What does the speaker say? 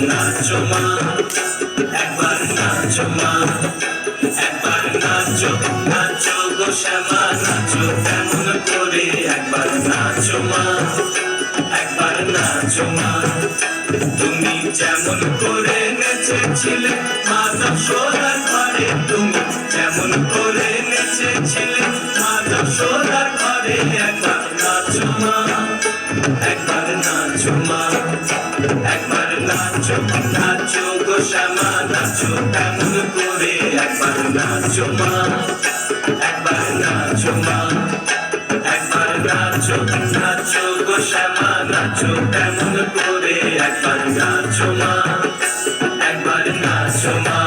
নাচো মা, একবার নাচো মা, একবার নাচো, নাচো গো শ্যামা নাচো কেমন করে, একবার নাচো মা, একবার নাচো মা। তুমি যেমন করে নেচেছিলে মা যশোদার ঘরে, তুমি যেমন করে নেচেছিলে মা যশোদার ঘরে, একবার নাচো মা, একবার নাচো মা, একবার নাচো, নাচো গো শ্যামা নাচো কেমন করে, একবার নাচো মা, একবার নাচো মা, একবার নাচো, নাচো গো শ্যামা নাচো কেমন করে, একবার নাচো মা, একবার নাচো মা।